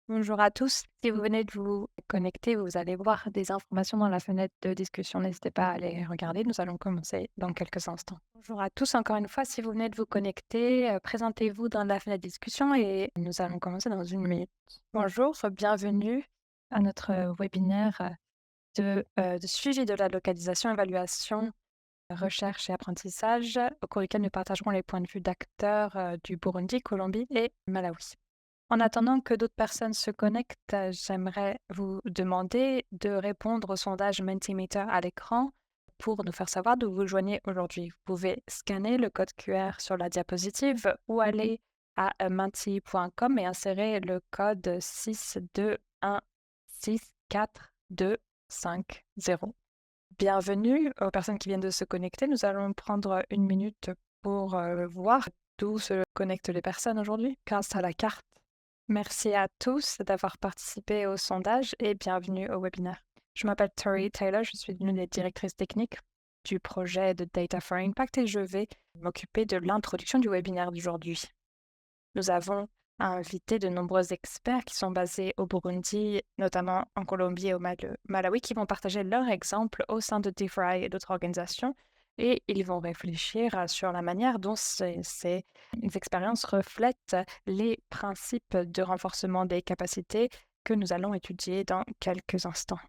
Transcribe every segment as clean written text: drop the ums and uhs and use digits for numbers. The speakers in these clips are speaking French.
Bonjour à tous. Si vous venez de vous connecter, vous allez voir des informations dans la fenêtre de discussion. N'hésitez pas à les regarder. Nous allons commencer dans quelques instants. Bonjour à tous. Encore une fois, si vous venez de vous connecter, présentez-vous dans la fenêtre de discussion et nous allons commencer dans une minute. Bonjour, bienvenue à notre webinaire de suivi de la localisation, évaluation, recherche et apprentissage, au cours duquel nous partagerons les points de vue d'acteurs du Burundi, Colombie et Malawi. En attendant que d'autres personnes se connectent, j'aimerais vous demander de répondre au sondage Mentimeter à l'écran pour nous faire savoir d'où vous joignez aujourd'hui. Vous pouvez scanner le code QR sur la diapositive ou aller à menti.com et insérer le code 62164250. Bienvenue aux personnes qui viennent de se connecter. Nous allons prendre une minute pour voir d'où se connectent les personnes aujourd'hui grâce à la carte. Merci à tous d'avoir participé au sondage et bienvenue au webinaire. Je m'appelle Tori Taylor, je suis l'une des directrices techniques du projet de Data for Impact et je vais m'occuper de l'introduction du webinaire d'aujourd'hui. Nous avons invité de nombreux experts qui sont basés au Burundi, notamment en Colombie et au Malawi, qui vont partager leur exemple au sein de DeFi et d'autres organisations et ils vont réfléchir sur la manière dont ces expériences reflètent les principes de renforcement des capacités que nous allons étudier dans quelques instants.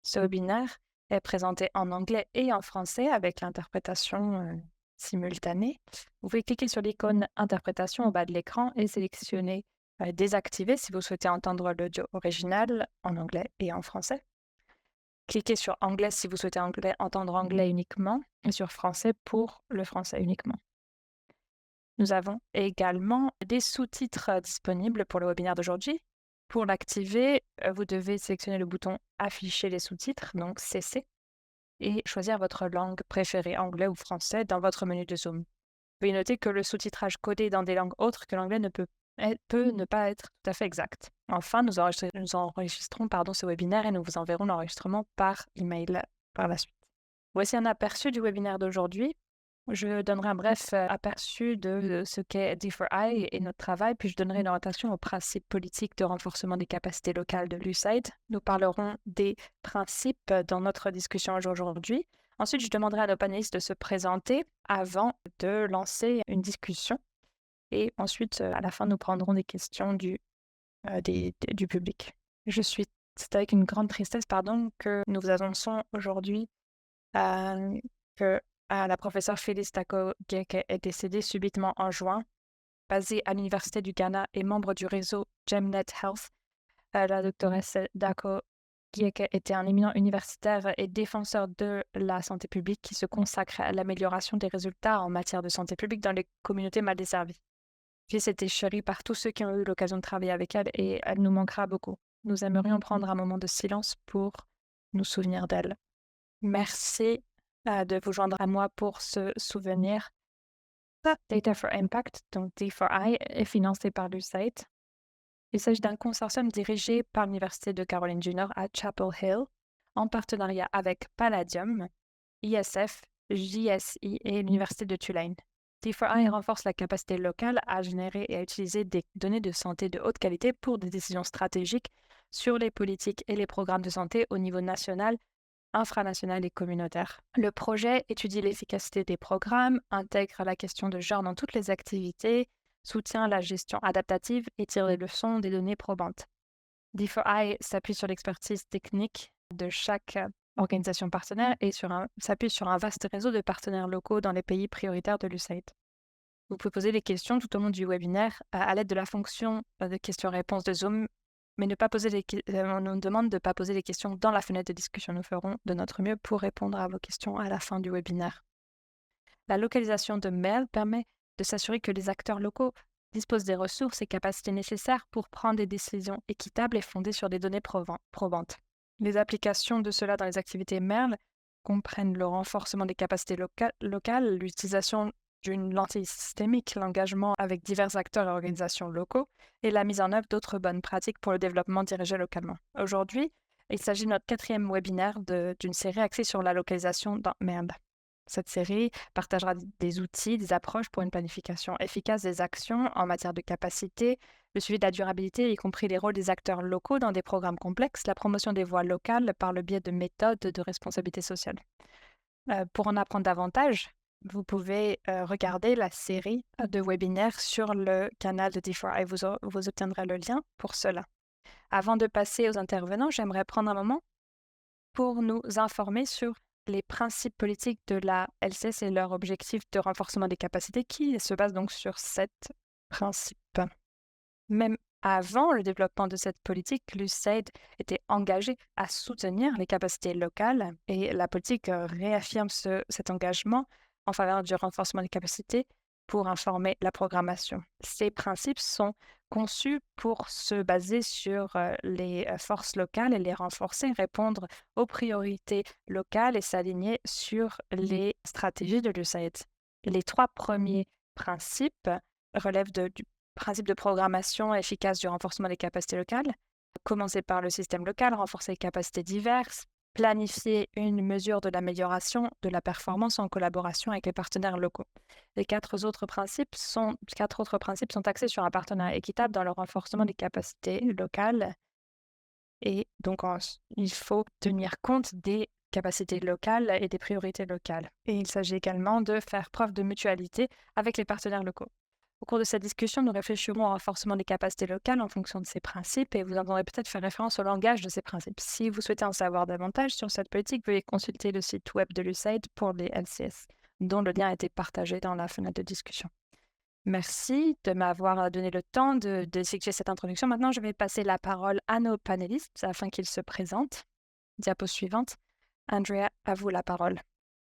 Ce webinaire est présenté en anglais et en français avec l'interprétation simultanée. Vous pouvez cliquer sur l'icône interprétation au bas de l'écran et sélectionner désactiver si vous souhaitez entendre l'audio original en anglais et en français. Cliquez sur anglais si vous souhaitez entendre anglais uniquement et sur français pour le français uniquement. Nous avons également des sous-titres disponibles pour le webinaire d'aujourd'hui. Pour l'activer, vous devez sélectionner le bouton afficher les sous-titres, donc CC, et choisir votre langue préférée, anglais ou français, dans votre menu de Zoom. Veuillez noter que le sous-titrage codé dans des langues autres que l'anglais peut ne pas être tout à fait exact. Enfin, nous enregistrons ce webinaire et nous vous enverrons l'enregistrement par email par la suite. Voici un aperçu du webinaire d'aujourd'hui. Je donnerai un bref aperçu de ce qu'est D4I et notre travail, puis je donnerai une orientation aux principes politiques de renforcement des capacités locales de l'USAID. Nous parlerons des principes dans notre discussion aujourd'hui. Ensuite, je demanderai à nos panélistes de se présenter avant de lancer une discussion. Et ensuite, à la fin, nous prendrons des questions du public. C'est avec une grande tristesse, que nous vous annonçons aujourd'hui que la professeure Phyllis Tako Gieke est décédée subitement en juin. Basée à l'Université du Ghana et membre du réseau GemNet Health, la doctoresse Dako Gieke était un éminent universitaire et défenseur de la santé publique qui se consacre à l'amélioration des résultats en matière de santé publique dans les communautés mal desservies. Phyllis était chérie par tous ceux qui ont eu l'occasion de travailler avec elle et elle nous manquera beaucoup. Nous aimerions prendre un moment de silence pour nous souvenir d'elle. Merci de vous joindre à moi pour ce souvenir. Data for Impact, donc D4I, est financé par l'USAID. Il s'agit d'un consortium dirigé par l'Université de Caroline du Nord à Chapel Hill, en partenariat avec Palladium, ISF, JSI et l'Université de Tulane. D4I renforce la capacité locale à générer et à utiliser des données de santé de haute qualité pour des décisions stratégiques sur les politiques et les programmes de santé au niveau national, infranational et communautaire. Le projet étudie l'efficacité des programmes, intègre la question de genre dans toutes les activités, soutient la gestion adaptative et tire les leçons des données probantes. D4I s'appuie sur l'expertise technique de chaque organisation partenaire et s'appuie sur un vaste réseau de partenaires locaux dans les pays prioritaires de l'USAID. Vous pouvez poser des questions tout au long du webinaire à l'aide de la fonction de questions-réponses de Zoom, mais on nous demande de ne pas poser les questions dans la fenêtre de discussion. Nous ferons de notre mieux pour répondre à vos questions à la fin du webinaire. La localisation de MERL permet de s'assurer que les acteurs locaux disposent des ressources et capacités nécessaires pour prendre des décisions équitables et fondées sur des données probantes. Les applications de cela dans les activités MERL comprennent le renforcement des capacités locales, l'utilisation d'une lentille systémique, l'engagement avec divers acteurs et organisations locaux et la mise en œuvre d'autres bonnes pratiques pour le développement dirigé localement. Aujourd'hui, il s'agit de notre 4e webinaire d'une série axée sur la localisation dans MERL. Cette série partagera des outils, des approches pour une planification efficace des actions en matière de capacité, le suivi de la durabilité, y compris les rôles des acteurs locaux dans des programmes complexes, la promotion des voix locales par le biais de méthodes de responsabilité sociale. Pour en apprendre davantage, vous pouvez regarder la série de webinaires sur le canal de D4I. Vous obtiendrez le lien pour cela. Avant de passer aux intervenants, j'aimerais prendre un moment pour nous informer sur les principes politiques de la LCS et leur objectif de renforcement des capacités qui se base donc sur 7 principes. Même avant le développement de cette politique, l'USAID était engagé à soutenir les capacités locales et la politique réaffirme cet engagement en faveur du renforcement des capacités pour informer la programmation. Ces principes sont conçus pour se baser sur les forces locales et les renforcer, répondre aux priorités locales et s'aligner sur les stratégies de l'USAID. Les 3 premiers principes relèvent du principe de programmation efficace du renforcement des capacités locales. Commencer par le système local, renforcer les capacités diverses, planifier une mesure de l'amélioration de la performance en collaboration avec les partenaires locaux. Les 4 autres principes sont axés sur un partenariat équitable dans le renforcement des capacités locales. Et donc, il faut tenir compte des capacités locales et des priorités locales. Et il s'agit également de faire preuve de mutualité avec les partenaires locaux. Au cours de cette discussion, nous réfléchirons au renforcement des capacités locales en fonction de ces principes et vous entendrez peut-être faire référence au langage de ces principes. Si vous souhaitez en savoir davantage sur cette politique, veuillez consulter le site web de l'USAID pour les LCS, dont le lien a été partagé dans la fenêtre de discussion. Merci de m'avoir donné le temps d'effectuer cette introduction. Maintenant, je vais passer la parole à nos panélistes afin qu'ils se présentent. Diapo suivante. Andrea, à vous la parole.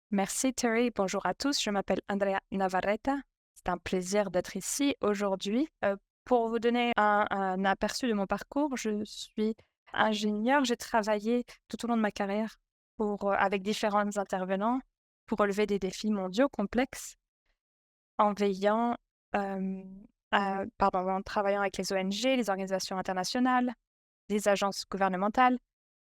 Merci Terry, bonjour à tous. Je m'appelle Andrea Navarrete. C'est un plaisir d'être ici aujourd'hui. Pour vous donner un aperçu de mon parcours, je suis ingénieure. J'ai travaillé tout au long de ma carrière avec différents intervenants pour relever des défis mondiaux complexes en en travaillant avec les ONG, les organisations internationales, les agences gouvernementales,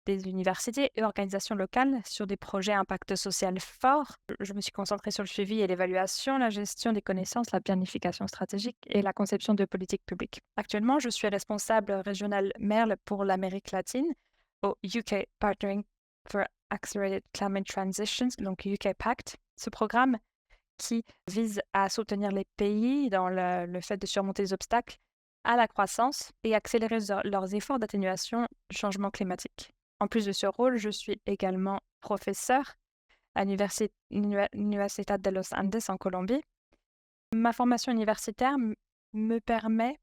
des universités et organisations locales sur des projets à impact social fort. Je me suis concentrée sur le suivi et l'évaluation, la gestion des connaissances, la planification stratégique et la conception de politiques publiques. Actuellement, je suis responsable régional MERL pour l'Amérique latine au UK Partnering for Accelerated Climate Transitions, donc UK PACT. Ce programme qui vise à soutenir les pays dans le fait de surmonter les obstacles à la croissance et accélérer leurs efforts d'atténuation du changement climatique. En plus de ce rôle, je suis également professeure à l'Universidad de los Andes en Colombie. Ma formation universitaire me permet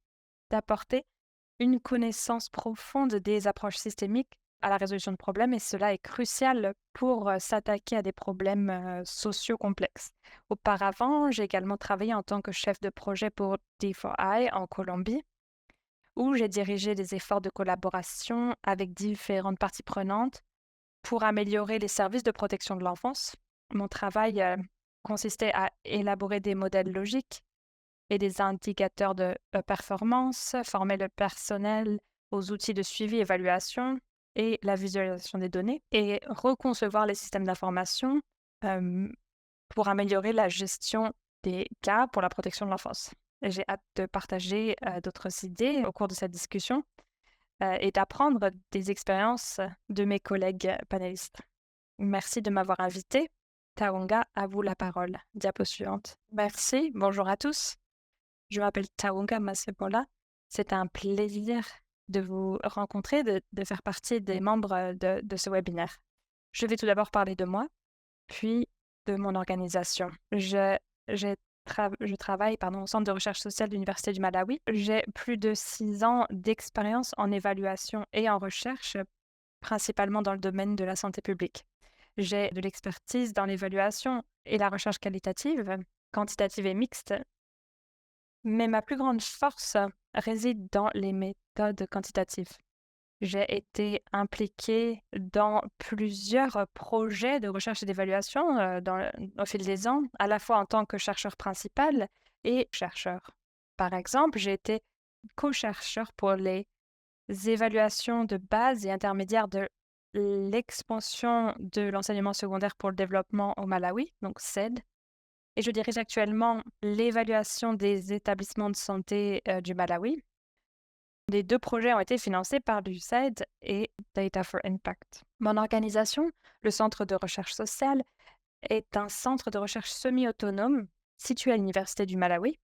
d'apporter une connaissance profonde des approches systémiques à la résolution de problèmes et cela est crucial pour s'attaquer à des problèmes sociaux complexes. Auparavant, j'ai également travaillé en tant que chef de projet pour D4I en Colombie, où j'ai dirigé des efforts de collaboration avec différentes parties prenantes pour améliorer les services de protection de l'enfance. Mon travail consistait à élaborer des modèles logiques et des indicateurs de performance, former le personnel aux outils de suivi et évaluation et la visualisation des données et reconcevoir les systèmes d'information pour améliorer la gestion des cas pour la protection de l'enfance. J'ai hâte de partager d'autres idées au cours de cette discussion et d'apprendre des expériences de mes collègues panélistes. Merci de m'avoir invité. Taonga, à vous la parole. Diapo suivante. Merci, bonjour à tous. Je m'appelle Taonga Masebola. C'est un plaisir de vous rencontrer, de faire partie des membres de ce webinaire. Je vais tout d'abord parler de moi, puis de mon organisation. Je travaille au Centre de recherche sociale de l'Université du Malawi. J'ai plus de 6 ans d'expérience en évaluation et en recherche, principalement dans le domaine de la santé publique. J'ai de l'expertise dans l'évaluation et la recherche qualitative, quantitative et mixte, mais ma plus grande force réside dans les méthodes quantitatives. J'ai été impliquée dans plusieurs projets de recherche et d'évaluation au fil des ans, à la fois en tant que chercheur principal et chercheur. Par exemple, j'ai été co-chercheur pour les évaluations de base et intermédiaires de l'expansion de l'enseignement secondaire pour le développement au Malawi, donc CED, et je dirige actuellement l'évaluation des établissements de santé du Malawi. Les 2 projets ont été financés par l'USAID et Data for Impact. Mon organisation, le Centre de recherche sociale, est un centre de recherche semi-autonome situé à l'Université du Malawi.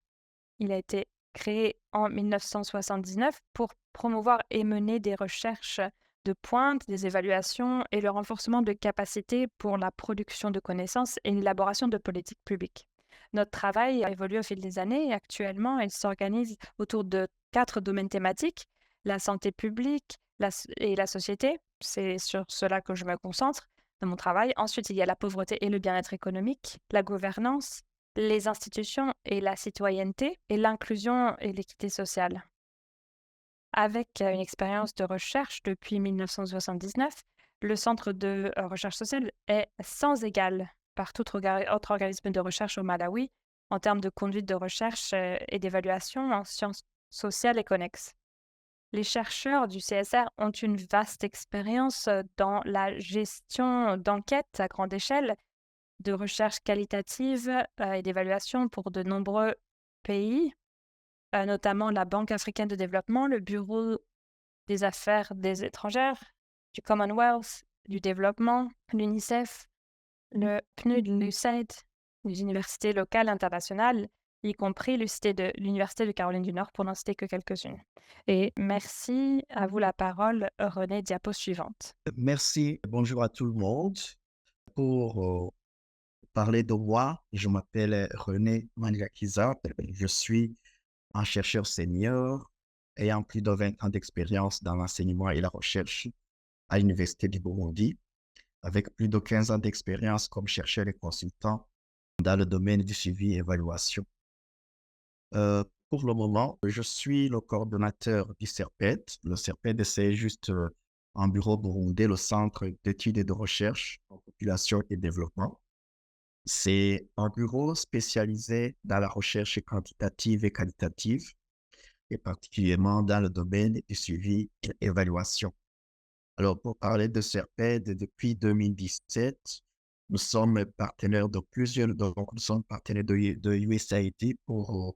Il a été créé en 1979 pour promouvoir et mener des recherches de pointe, des évaluations et le renforcement de capacités pour la production de connaissances et l'élaboration de politiques publiques. Notre travail a évolué au fil des années et actuellement, il s'organise autour de 4 domaines thématiques: la santé publique et la société. C'est sur cela que je me concentre dans mon travail. Ensuite, il y a la pauvreté et le bien-être économique, la gouvernance, les institutions et la citoyenneté, et l'inclusion et l'équité sociale. Avec une expérience de recherche depuis 1979, le Centre de recherche sociale est sans égal par tout autre organisme de recherche au Malawi en termes de conduite de recherche et d'évaluation en sciences sociales et connexes. Les chercheurs du CSR ont une vaste expérience dans la gestion d'enquêtes à grande échelle, de recherche qualitative et d'évaluation pour de nombreux pays, notamment la Banque africaine de développement, le Bureau des affaires des étrangères, du Commonwealth, du développement, l'UNICEF, le PNUD, l'USAID, les universités locales internationales, y compris l'Université de Caroline du Nord, pour n'en citer que quelques-unes. Et merci, à vous la parole, René. Diapo suivante. Merci, bonjour à tout le monde. Pour parler de moi, je m'appelle René Maniakiza. Je suis un chercheur senior ayant plus de 20 ans d'expérience dans l'enseignement et la recherche à l'Université du Burundi, avec plus de 15 ans d'expérience comme chercheur et consultant dans le domaine du suivi et évaluation. Pour le moment, je suis le coordonnateur du CERPED. Le CERPED, c'est juste un bureau burundais, le Centre d'études et de recherche en population et développement. C'est un bureau spécialisé dans la recherche quantitative et qualitative, et particulièrement dans le domaine du suivi et évaluation. Alors, pour parler de CERPED, depuis 2017, nous sommes partenaires de plusieurs, donc nous sommes partenaires de USAID pour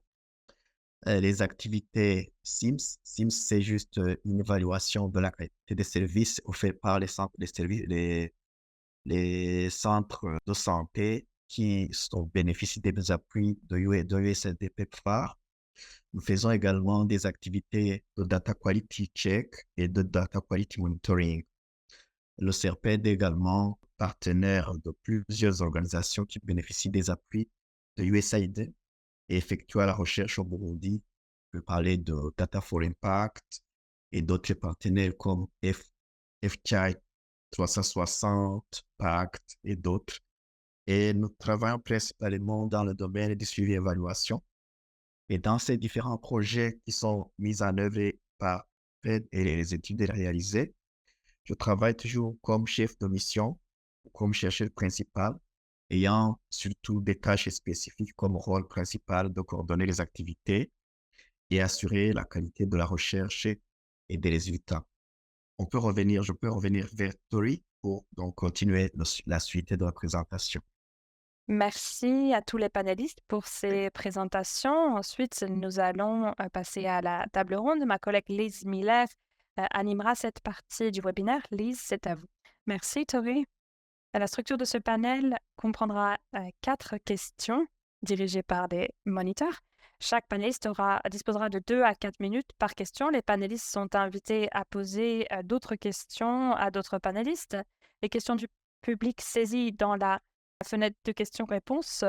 les activités SIMS. SIMS, c'est juste une évaluation de la qualité des services offerts par les centres de services, les centres de santé qui bénéficient des appuis de USAID PEPFAR. Nous faisons également des activités de data quality check et de data quality monitoring. Le CERPED est également partenaire de plusieurs organisations qui bénéficient des appuis de USAID et effectuent la recherche au Burundi. Je peux parler de Data for Impact et d'autres partenaires comme FTI 360, PACT et d'autres. Et nous travaillons principalement dans le domaine du suivi et évaluation. Et dans ces différents projets qui sont mis en œuvre par PED et les études réalisées, je travaille toujours comme chef de mission, comme chercheur principal, ayant surtout des tâches spécifiques comme rôle principal de coordonner les activités et assurer la qualité de la recherche et des résultats. Je peux revenir vers Tori pour donc continuer la suite de la présentation. Merci à tous les panélistes pour ces présentations. Ensuite, nous allons passer à la table ronde. Ma collègue Lise Miller animera cette partie du webinaire. Lise, c'est à vous. Merci, Tori. La structure de ce panel comprendra 4 questions dirigées par des moniteurs. Chaque panéliste disposera de 2 à 4 minutes par question. Les panélistes sont invités à poser d'autres questions à d'autres panélistes. Les questions du public saisies dans la fenêtre de questions-réponses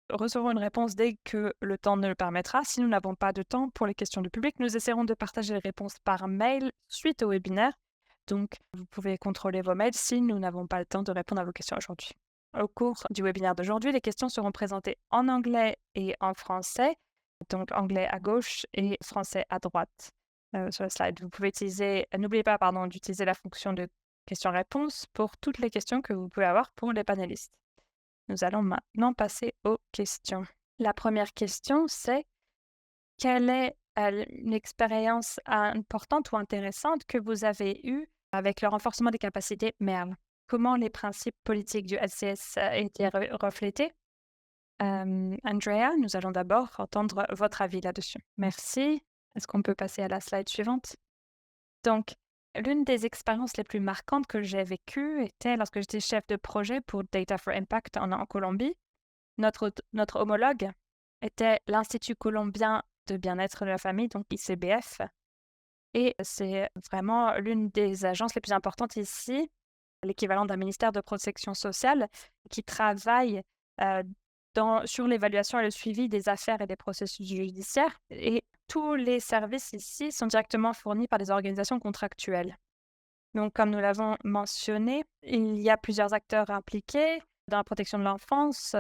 recevront une réponse dès que le temps ne le permettra. Si nous n'avons pas de temps pour les questions du public, nous essaierons de partager les réponses par mail suite au webinaire. Donc, vous pouvez contrôler vos mails si nous n'avons pas le temps de répondre à vos questions aujourd'hui. Au cours du webinaire d'aujourd'hui, les questions seront présentées en anglais et en français, donc anglais à gauche et français à droite sur le slide. N'oubliez pas d'utiliser la fonction de questions-réponses pour toutes les questions que vous pouvez avoir pour les panélistes. Nous allons maintenant passer aux questions. La première question, c'est: quelle est une expérience importante ou intéressante que vous avez eue avec le renforcement des capacités MERL. Comment les principes politiques du LCS étaient reflétés? Andrea, nous allons d'abord entendre votre avis là-dessus. Merci. Est-ce qu'on peut passer à la slide suivante? Donc, l'une des expériences les plus marquantes que j'ai vécues était lorsque j'étais chef de projet pour Data for Impact en Colombie. Notre homologue était l'Institut colombien de bien-être de la famille, donc ICBF. Et c'est vraiment l'une des agences les plus importantes ici, l'équivalent d'un ministère de protection sociale, qui travaille sur l'évaluation et le suivi des affaires et des processus judiciaires. Et tous les services ici sont directement fournis par des organisations contractuelles. Donc, comme nous l'avons mentionné, il y a plusieurs acteurs impliqués dans la protection de l'enfance,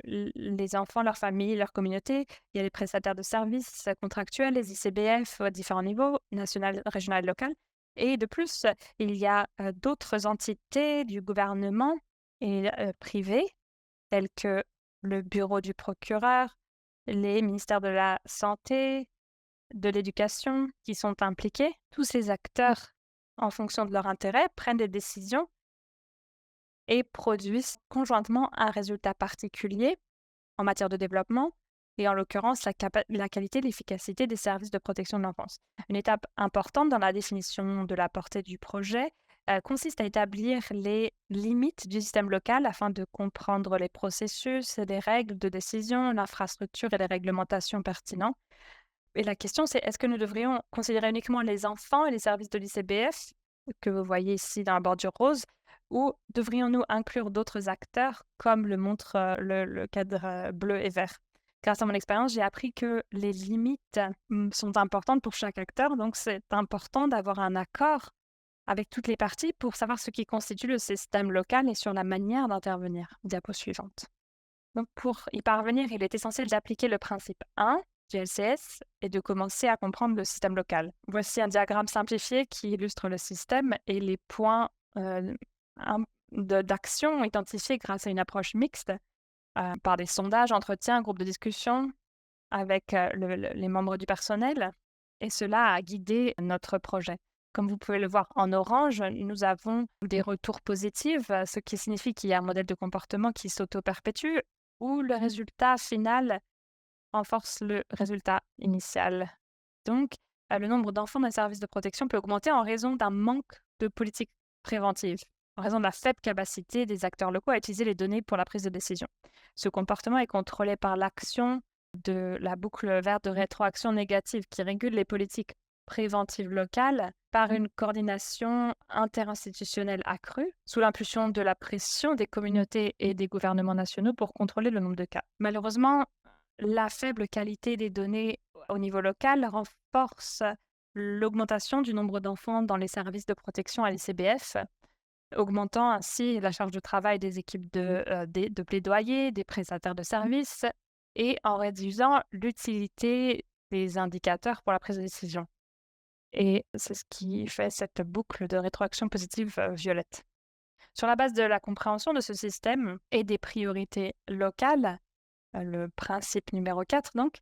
les enfants, leurs familles, leur communauté. Il y a les prestataires de services contractuels, les ICBF à différents niveaux, national, régional, local. Et de plus, il y a d'autres entités du gouvernement et privées, telles que le bureau du procureur, les ministères de la Santé, de l'Éducation, qui sont impliqués. Tous ces acteurs, en fonction de leur intérêt, prennent des décisions et produisent conjointement un résultat particulier en matière de développement et en l'occurrence la qualité et l'efficacité des services de protection de l'enfance. Une étape importante dans la définition de la portée du projet consiste à établir les limites du système local afin de comprendre les processus, les règles de décision, l'infrastructure et les réglementations pertinentes. Et la question, c'est est-ce que nous devrions considérer uniquement les enfants et les services de l'ICBF, que vous voyez ici dans la bordure rose, ou devrions-nous inclure d'autres acteurs, comme le montre le cadre bleu et vert? Grâce à mon expérience, j'ai appris que les limites sont importantes pour chaque acteur, donc c'est important d'avoir un accord avec toutes les parties pour savoir ce qui constitue le système local et sur la manière d'intervenir. Diapo suivante. Donc, pour y parvenir, il est essentiel d'appliquer le principe 1 du LCS et de commencer à comprendre le système local. Voici un diagramme simplifié qui illustre le système et les points d'action identifiés grâce à une approche mixte par des sondages, entretiens, groupes de discussion avec les membres du personnel. Et cela a guidé notre projet. Comme vous pouvez le voir en orange, nous avons des retours positifs, ce qui signifie qu'il y a un modèle de comportement qui s'auto-perpétue, où le résultat final renforce le résultat initial. Donc, le nombre d'enfants dans les services de protection peut augmenter en raison d'un manque de politique préventive, en raison de la faible capacité des acteurs locaux à utiliser les données pour la prise de décision. Ce comportement est contrôlé par l'action de la boucle verte de rétroaction négative qui régule les politiques préventives locales par une coordination interinstitutionnelle accrue, sous l'impulsion de la pression des communautés et des gouvernements nationaux pour contrôler le nombre de cas. Malheureusement, la faible qualité des données au niveau local renforce l'augmentation du nombre d'enfants dans les services de protection à l'ICBF, augmentant ainsi la charge de travail des équipes de plaidoyer, des prestataires de services et en réduisant l'utilité des indicateurs pour la prise de décision. Et c'est ce qui fait cette boucle de rétroaction positive violette. Sur la base de la compréhension de ce système et des priorités locales, le principe numéro 4 donc,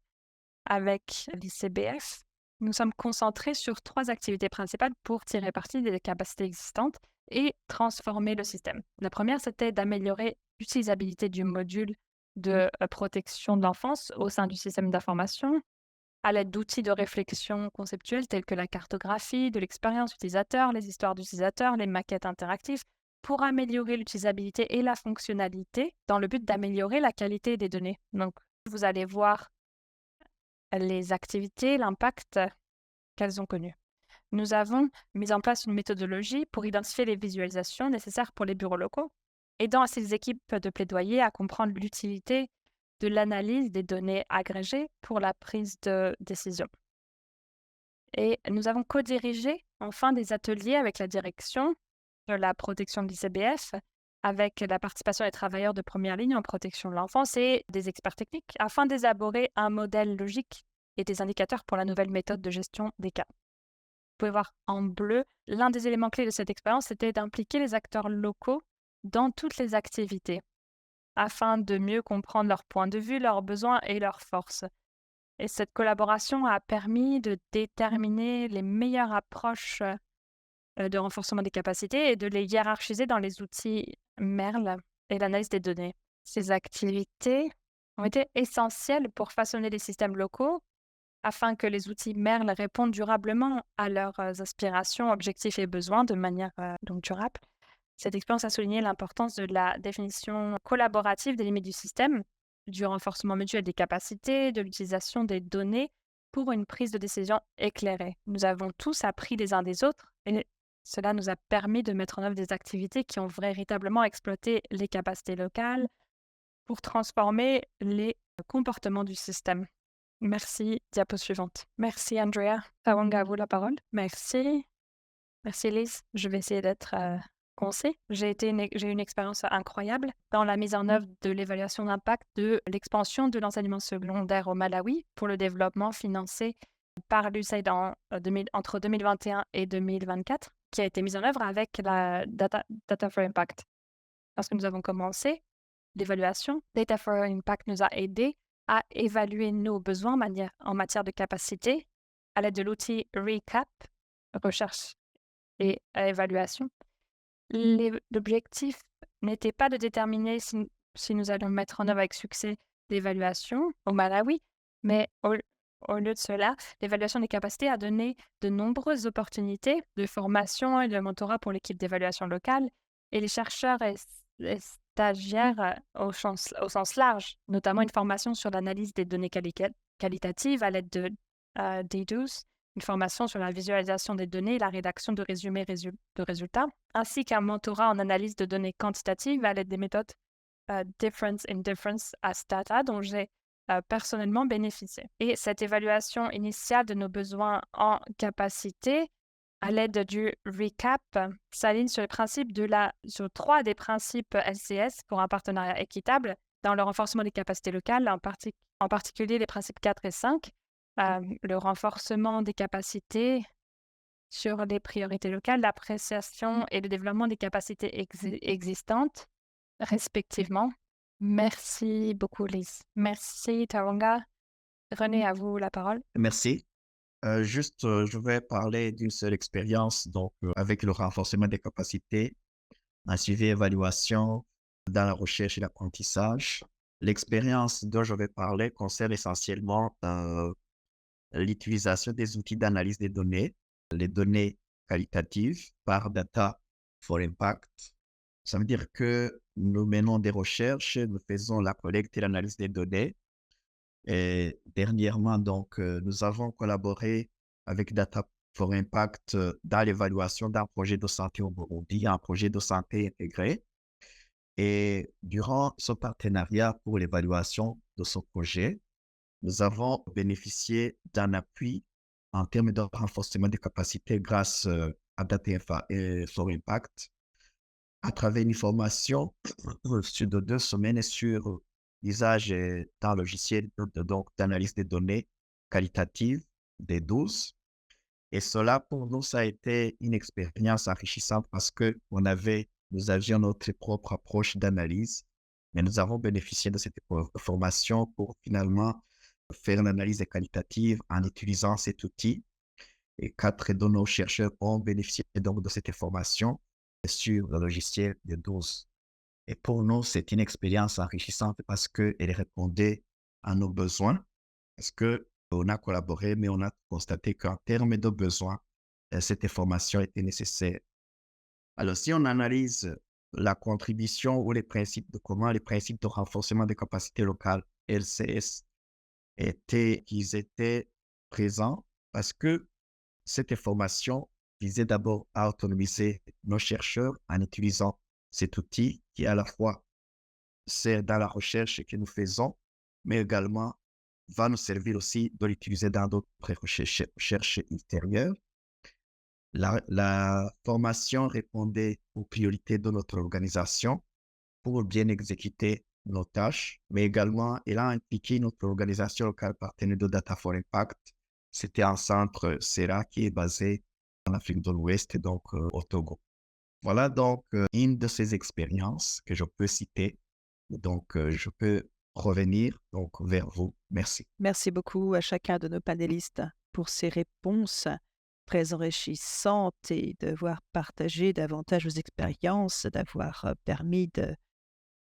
avec l'ICBF, nous sommes concentrés sur 3 activités principales pour tirer parti des capacités existantes et transformer le système. La première, c'était d'améliorer l'utilisabilité du module de protection de l'enfance au sein du système d'information à l'aide d'outils de réflexion conceptuelle tels que la cartographie de l'expérience utilisateur, les histoires d'utilisateurs, les maquettes interactives, pour améliorer l'utilisabilité et la fonctionnalité dans le but d'améliorer la qualité des données. Donc, vous allez voir les activités, l'impact qu'elles ont connu. Nous avons mis en place une méthodologie pour identifier les visualisations nécessaires pour les bureaux locaux, aidant ces équipes de plaidoyer à comprendre l'utilité de l'analyse des données agrégées pour la prise de décision. Et nous avons co-dirigé enfin des ateliers avec la direction de la protection de l'ICBF, avec la participation des travailleurs de première ligne en protection de l'enfance et des experts techniques, afin d'élaborer un modèle logique et des indicateurs pour la nouvelle méthode de gestion des cas. Vous pouvez voir en bleu, l'un des éléments clés de cette expérience, c'était d'impliquer les acteurs locaux dans toutes les activités, afin de mieux comprendre leurs points de vue, leurs besoins et leurs forces. Et cette collaboration a permis de déterminer les meilleures approches de renforcement des capacités et de les hiérarchiser dans les outils Merle et l'analyse des données. Ces activités ont été essentielles pour façonner les systèmes locaux afin que les outils Merle répondent durablement à leurs aspirations, objectifs et besoins de manière donc durable. Cette expérience a souligné l'importance de la définition collaborative des limites du système, du renforcement mutuel des capacités, de l'utilisation des données pour une prise de décision éclairée. Nous avons tous appris les uns des autres et cela nous a permis de mettre en œuvre des activités qui ont véritablement exploité les capacités locales pour transformer les comportements du système. Merci. Diapo suivante. Merci, Andrea. Tawanga, à vous la parole. Merci. Merci, Lise. Je vais essayer d'être concis. J'ai eu une expérience incroyable dans la mise en œuvre de l'évaluation d'impact de l'expansion de l'enseignement secondaire au Malawi pour le développement financé par l'USAID entre 2021 et 2024, qui a été mise en œuvre avec la Data for Impact. Lorsque nous avons commencé l'évaluation, Data for Impact nous a aidés à évaluer nos besoins en matière de capacité à l'aide de l'outil RECAP, recherche et évaluation. L'objectif n'était pas de déterminer si nous allions mettre en œuvre avec succès l'évaluation au Malawi, mais au lieu de cela, l'évaluation des capacités a donné de nombreuses opportunités de formation et de mentorat pour l'équipe d'évaluation locale et les chercheurs et stagiaires au sens large, notamment une formation sur l'analyse des données qualitatives à l'aide de D12, une formation sur la visualisation des données et la rédaction de résumés de résultats, ainsi qu'un mentorat en analyse de données quantitatives à l'aide des méthodes Difference in Difference as Data, dont j'ai personnellement bénéficié. Et cette évaluation initiale de nos besoins en capacité à l'aide du recap s'aligne sur les principes sur 3 des principes LCS pour un partenariat équitable dans le renforcement des capacités locales, en particulier les principes 4 et 5, le renforcement des capacités sur les priorités locales, l'appréciation et le développement des capacités existantes, respectivement. Merci beaucoup, Lise. Merci, Tawanga. René, à vous la parole. Merci. Je vais parler d'une seule expérience, donc avec le renforcement des capacités, un suivi et évaluation dans la recherche et l'apprentissage. L'expérience dont je vais parler concerne essentiellement l'utilisation des outils d'analyse des données, les données qualitatives par Data for Impact. Ça veut dire que nous menons des recherches, nous faisons la collecte et l'analyse des données. Et dernièrement, donc, nous avons collaboré avec Data for Impact dans l'évaluation d'un projet de santé au Burundi, un projet de santé intégré. Et durant ce partenariat pour l'évaluation de ce projet, nous avons bénéficié d'un appui en termes de renforcement des capacités grâce à Data for Impact à travers une formation sur 2 semaines sur l'usage d'un logiciel d'analyse des données qualitatives des 12. Et cela, pour nous, ça a été une expérience enrichissante parce que nous avions notre propre approche d'analyse, mais nous avons bénéficié de cette formation pour finalement faire une analyse qualitative en utilisant cet outil. Et 4 de nos chercheurs ont bénéficié donc de cette formation sur le logiciel de 12. Et pour nous, c'est une expérience enrichissante parce qu'elle répondait à nos besoins, parce qu'on a collaboré, mais on a constaté qu'en termes de besoins, cette formation était nécessaire. Alors, si on analyse la contribution ou les principes les principes de renforcement des capacités locales, LCS, qu'ils étaient présents parce que cette formation visait d'abord à autonomiser nos chercheurs en utilisant cet outil qui à la fois sert dans la recherche que nous faisons, mais également va nous servir aussi de l'utiliser dans d'autres recherches ultérieures. La formation répondait aux priorités de notre organisation pour bien exécuter nos tâches, mais également elle a impliqué notre organisation locale partenaire de Data for Impact. C'était un centre CERA qui est basé en Afrique de l'Ouest, donc au Togo. Voilà donc une de ces expériences que je peux citer. Donc, je peux revenir donc vers vous. Merci. Merci beaucoup à chacun de nos panélistes pour ces réponses très enrichissantes et d'avoir partagé davantage vos expériences, d'avoir, permis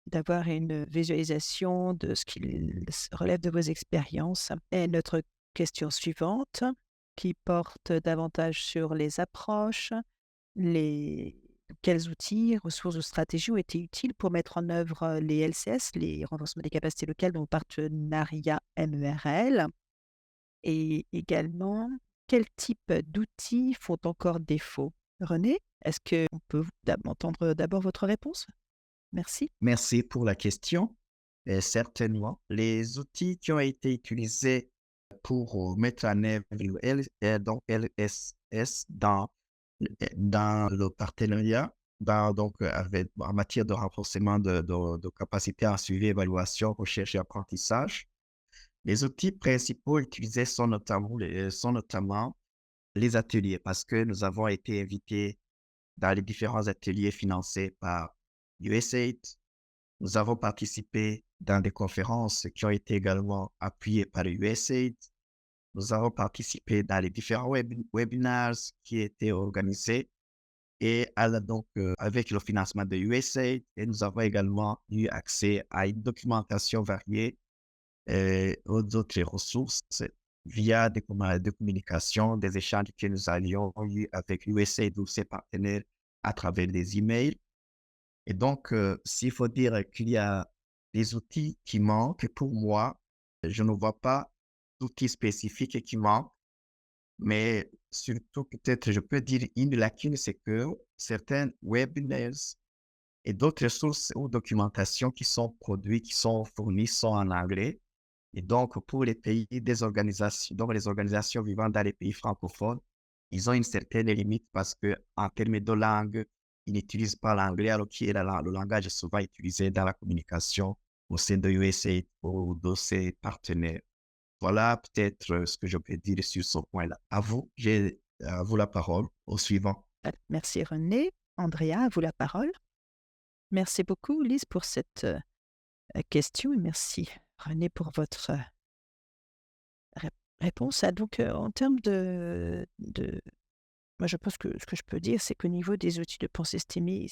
d'avoir une visualisation de ce qui relève de vos expériences. Et notre question suivante, qui porte davantage sur les approches, les quels outils, ressources ou stratégies ont été utiles pour mettre en œuvre, les LCS, les renforcements des capacités locales dans le partenariat MERL? Et également, quel type d'outils font encore défaut? René, est-ce qu'on peut entendre d'abord votre réponse? Merci. Merci pour la question. Et certainement, les outils qui ont été utilisés pour mettre en œuvre le donc LSS dans le partenariat, en matière de renforcement de capacités en suivi, évaluation, recherche et apprentissage. Les outils principaux utilisés sont notamment les ateliers, parce que nous avons été invités dans les différents ateliers financés par USAID. Nous avons participé dans des conférences qui ont été également appuyées par USAID. Nous avons participé dans les différents webinars qui étaient organisés avec le financement de USAID. Et nous avons également eu accès à une documentation variée et aux autres ressources via des communications, des échanges que nous avions eu avec USAID ou ses partenaires à travers des emails. Et donc, s'il faut dire qu'il y a des outils qui manquent, pour moi, je ne vois pas d'outils spécifiques qui manquent, mais surtout peut-être je peux dire une lacune, c'est que certains webinars et d'autres sources ou documentations qui sont produits, qui sont fournis sont en anglais. Et donc, pour les pays des organisations, donc les organisations vivant dans les pays francophones, ils ont une certaine limite parce que en termes de langue, ils n'utilisent pas l'anglais, alors qui est le langage souvent utilisé dans la communication au sein de USAID ou de ses partenaires. Voilà peut-être ce que je peux dire sur ce point-là. À vous la parole. Au suivant. Merci René. Andrea, à vous la parole. Merci beaucoup Lise pour cette, question et merci René pour votre, ré réponse. Ah donc, en termes moi je pense que ce que je peux dire, c'est qu'au niveau des outils de pensée systémique,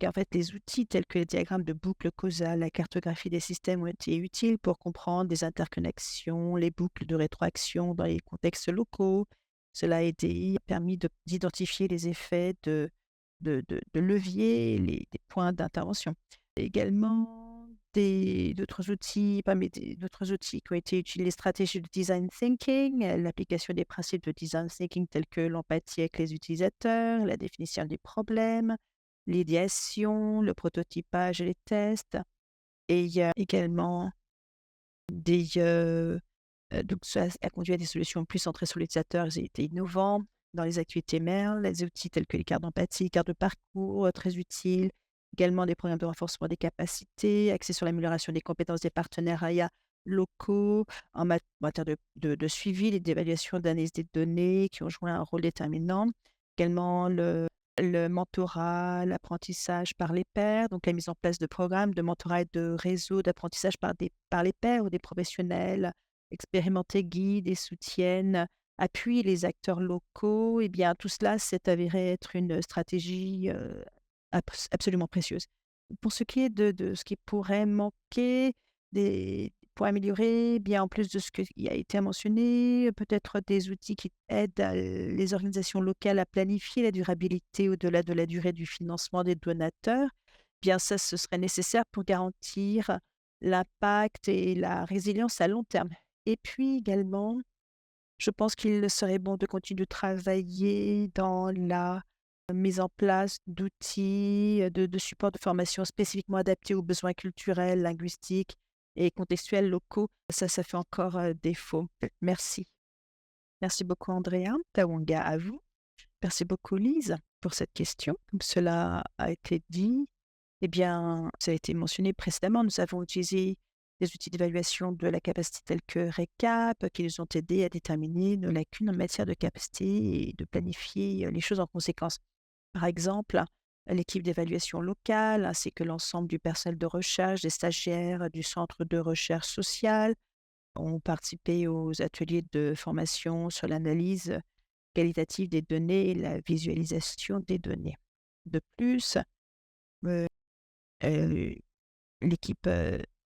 en fait, les outils tels que les diagrammes de boucles causales, la cartographie des systèmes ont été utiles pour comprendre les interconnexions, les boucles de rétroaction dans les contextes locaux. Cela a permis d'identifier les effets de levier et des points d'intervention. Également, d'autres outils, d'autres outils qui ont été utilisés, les stratégies de design thinking, l'application des principes de design thinking tels que l'empathie avec les utilisateurs, la définition des problèmes, l'idéation, le prototypage et les tests. Et il y a également des, donc ça a conduit à des solutions plus centrées sur l'utilisateur, ils étaient innovants. Dans les activités MERL, les outils tels que les cartes d'empathie, cartes de parcours, très utiles. Également des programmes de renforcement des capacités, axés sur l'amélioration des compétences des partenariats locaux, en matière de suivi et d'évaluation d'analyse des données qui ont joué un rôle déterminant. Également le mentorat, l'apprentissage par les pairs, donc la mise en place de programmes de mentorat et de réseaux d'apprentissage par les pairs ou des professionnels expérimentés guident et soutiennent, appuient les acteurs locaux. Et bien, tout cela s'est avéré être une stratégie absolument précieuse. Pour ce qui est de ce qui pourrait manquer, pour améliorer, bien en plus de ce qui a été mentionné, peut-être des outils qui aident les organisations locales à planifier la durabilité au-delà de la durée du financement des donateurs. Bien ça, ce serait nécessaire pour garantir l'impact et la résilience à long terme. Et puis également, je pense qu'il serait bon de continuer de travailler dans la mise en place d'outils, de supports de formation spécifiquement adaptés aux besoins culturels, linguistiques et contextuels locaux. Ça fait encore, défaut. Merci. Merci beaucoup Andrea. Tawanga, à vous. Merci beaucoup Lise pour cette question. Comme cela a été dit, eh bien, ça a été mentionné précédemment, nous avons utilisé des outils d'évaluation de la capacité tels que RECAP, qui nous ont aidés à déterminer nos lacunes en matière de capacité et de planifier les choses en conséquence. Par exemple, l'équipe d'évaluation locale, ainsi que l'ensemble du personnel de recherche, des stagiaires du centre de recherche sociale, ont participé aux ateliers de formation sur l'analyse qualitative des données et la visualisation des données. De plus, euh, euh, l'équipe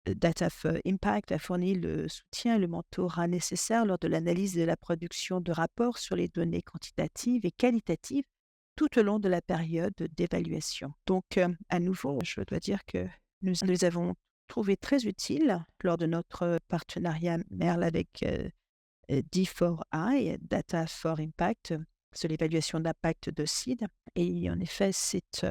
Data for Impact a fourni le soutien et le mentorat nécessaire lors de l'analyse et de la production de rapports sur les données quantitatives et qualitatives tout au long de la période d'évaluation. Donc, à nouveau, je dois dire que nous les avons trouvés très utiles lors de notre partenariat MERL avec D4I, Data for Impact, sur l'évaluation d'impact de CID. Et en effet, c'est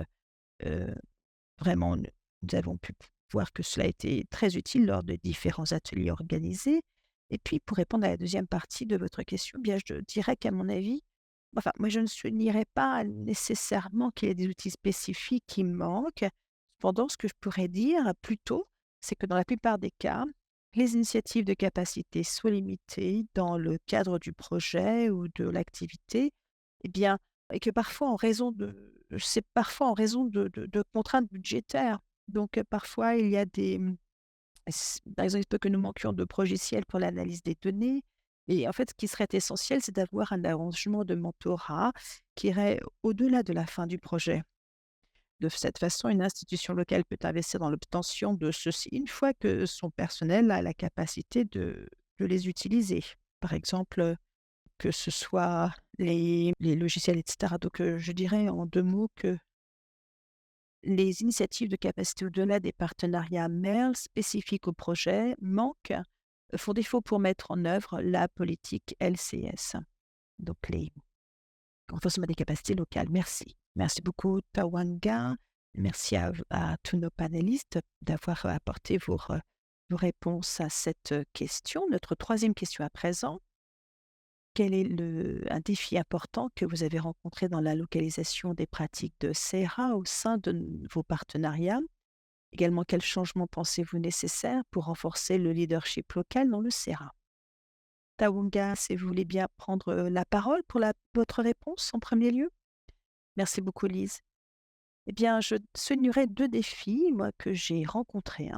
vraiment, nous avons pu voir que cela a été très utile lors de différents ateliers organisés. Et puis, pour répondre à la deuxième partie de votre question, bien, je dirais qu'à mon avis, enfin, moi, je ne soulignerais pas nécessairement qu'il y ait des outils spécifiques qui manquent. Cependant, ce que je pourrais dire plutôt, c'est que dans la plupart des cas, les initiatives de capacité sont limitées dans le cadre du projet ou de l'activité, eh bien, et que parfois c'est parfois en raison de contraintes budgétaires. Donc, parfois, il y a par exemple, il se peut que nous manquions de progiciels pour l'analyse des données. Et en fait, ce qui serait essentiel, c'est d'avoir un arrangement de mentorat qui irait au-delà de la fin du projet. De cette façon, une institution locale peut investir dans l'obtention de ceux-ci une fois que son personnel a la capacité de les utiliser. Par exemple, que ce soit les logiciels, etc. Donc, je dirais en 2 mots que les initiatives de capacité au-delà des partenariats MERL spécifiques au projet font défaut pour mettre en œuvre la politique LCS, donc les renforcement des capacités locales. Merci. Merci beaucoup, Tawanga. Merci à tous nos panélistes d'avoir apporté vos réponses à cette question. Notre troisième question à présent. Quel est un défi important que vous avez rencontré dans la localisation des pratiques de SERA au sein de vos partenariats? Également, quels changements pensez-vous nécessaires pour renforcer le leadership local dans le SERA? Tawanga, si vous voulez bien prendre la parole pour votre réponse en premier lieu. Merci beaucoup, Lise. Eh bien, je soulignerai 2 défis, moi, que j'ai rencontrés,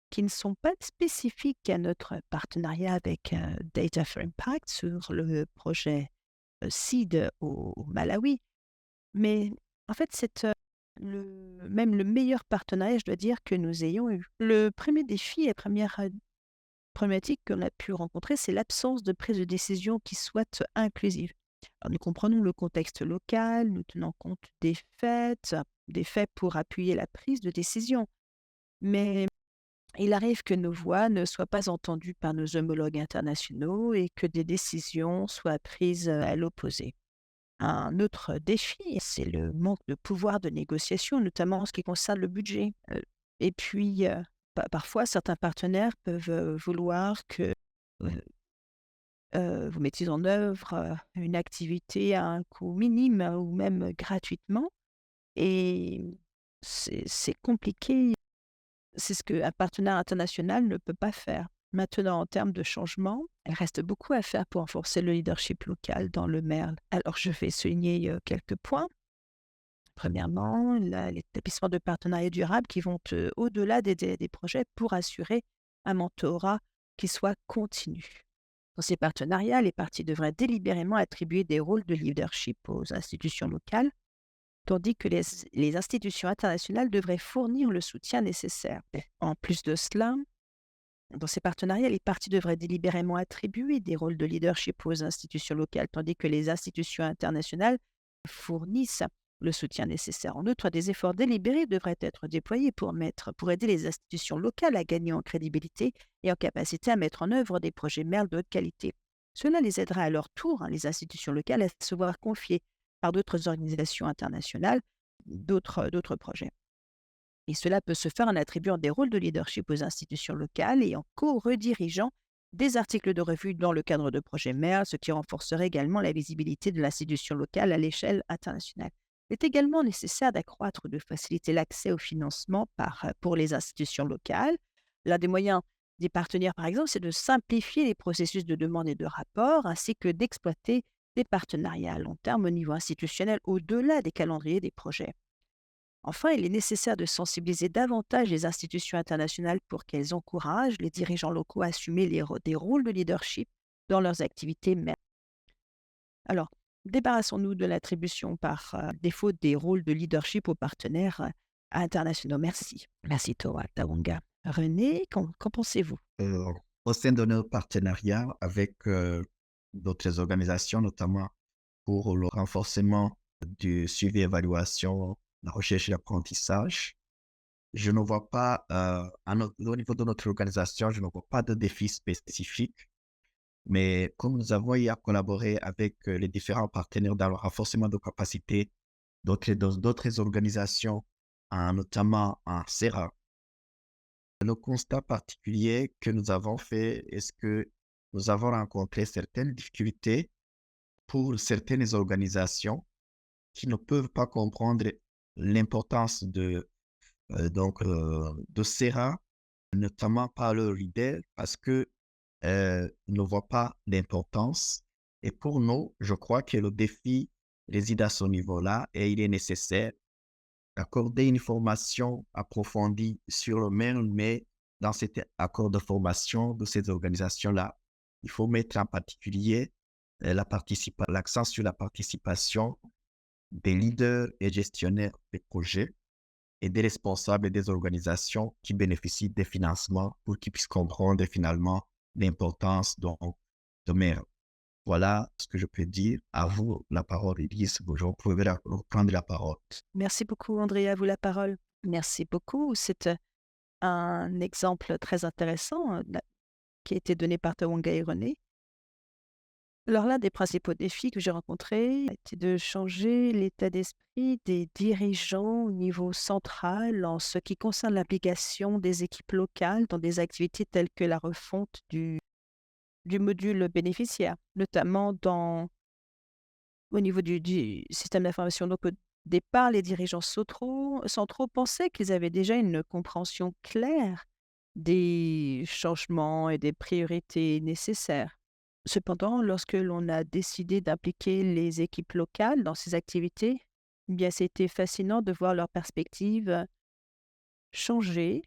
qui ne sont pas spécifiques à notre partenariat avec Data for Impact sur le projet SEED au Malawi. Mais en fait, c'est même le meilleur partenariat, je dois dire, que nous ayons eu. Le premier défi, la première problématique qu'on a pu rencontrer, c'est l'absence de prise de décision qui soit inclusive. Alors, nous comprenons le contexte local, nous tenons compte des faits pour appuyer la prise de décision. Mais il arrive que nos voix ne soient pas entendues par nos homologues internationaux et que des décisions soient prises à l'opposé. Un autre défi, c'est le manque de pouvoir de négociation, notamment en ce qui concerne le budget. Et puis, parfois, certains partenaires peuvent vouloir que vous mettiez en œuvre une activité à un coût minime ou même gratuitement. Et c'est compliqué. C'est ce qu'un partenaire international ne peut pas faire. Maintenant, en termes de changement, il reste beaucoup à faire pour renforcer le leadership local dans le MERL. Alors, je vais souligner quelques points. Premièrement, l'établissement de partenariats durables qui vont au-delà des projets pour assurer un mentorat qui soit continu. Dans ces partenariats, les parties devraient délibérément attribuer des rôles de leadership aux institutions locales, tandis que les institutions internationales devraient fournir le soutien nécessaire. En plus de cela, dans ces partenariats, les parties devraient délibérément attribuer des rôles de leadership aux institutions locales, tandis que les institutions internationales fournissent le soutien nécessaire. En outre, des efforts délibérés devraient être déployés pour aider les institutions locales à gagner en crédibilité et en capacité à mettre en œuvre des projets MERL de haute qualité. Cela les aidera à leur tour, les institutions locales, à se voir confier par d'autres organisations internationales d'autres projets. Et cela peut se faire en attribuant des rôles de leadership aux institutions locales et en co-redirigeant des articles de revue dans le cadre de projets MERL, ce qui renforcerait également la visibilité de l'institution locale à l'échelle internationale. Il est également nécessaire d'accroître ou de faciliter l'accès au financement pour les institutions locales. L'un des moyens d'y partenir, par exemple, c'est de simplifier les processus de demande et de rapport, ainsi que d'exploiter des partenariats à long terme au niveau institutionnel au-delà des calendriers des projets. Enfin, il est nécessaire de sensibiliser davantage les institutions internationales pour qu'elles encouragent les dirigeants locaux à assumer des rôles de leadership dans leurs activités MERL. Alors, Débarrassons-nous de l'attribution par défaut des rôles de leadership aux partenaires internationaux. Merci. Merci, Toa Tawanga. René, qu'en pensez-vous? Euh, Au sein de nos partenariats avec d'autres organisations, notamment pour le renforcement du suivi et évaluation, la recherche et l'apprentissage, je ne vois pas, au niveau de notre organisation, je ne vois pas de défi spécifique. Mais comme nous avons eu à collaborer avec les différents partenaires dans le renforcement de capacités d'autres organisations, notamment en CERA, le constat particulier que nous avons fait est que nous avons rencontré certaines difficultés pour certaines organisations qui ne peuvent pas comprendre l'importance de CERA, notamment par le leader, parce que ne voient pas l'importance. Et pour nous, je crois que le défi réside à ce niveau-là et il est nécessaire d'accorder une formation approfondie sur le même, mais dans cet accord de formation de ces organisations-là, il faut mettre en particulier l'accent sur la participation des leaders et gestionnaires des projets et des responsables des organisations qui bénéficient des financements pour qu'ils puissent comprendre finalement l'importance de mer. Voilà ce que je peux dire. À vous la parole, Elise. Vous pouvez reprendre la parole. Merci beaucoup, Andrea, à vous la parole. Merci beaucoup. C'est un exemple très intéressant qui a été donné par Tawanga et René. Alors l'un des principaux défis que j'ai rencontrés a été de changer l'état d'esprit des dirigeants au niveau central en ce qui concerne l'implication des équipes locales dans des activités telles que la refonte du module bénéficiaire, notamment au niveau du système d'information. Donc au départ, les dirigeants centraux pensaient qu'ils avaient déjà une compréhension claire des changements et des priorités nécessaires. Cependant, lorsque l'on a décidé d'impliquer les équipes locales dans ces activités, eh bien, c'était fascinant de voir leur perspective changer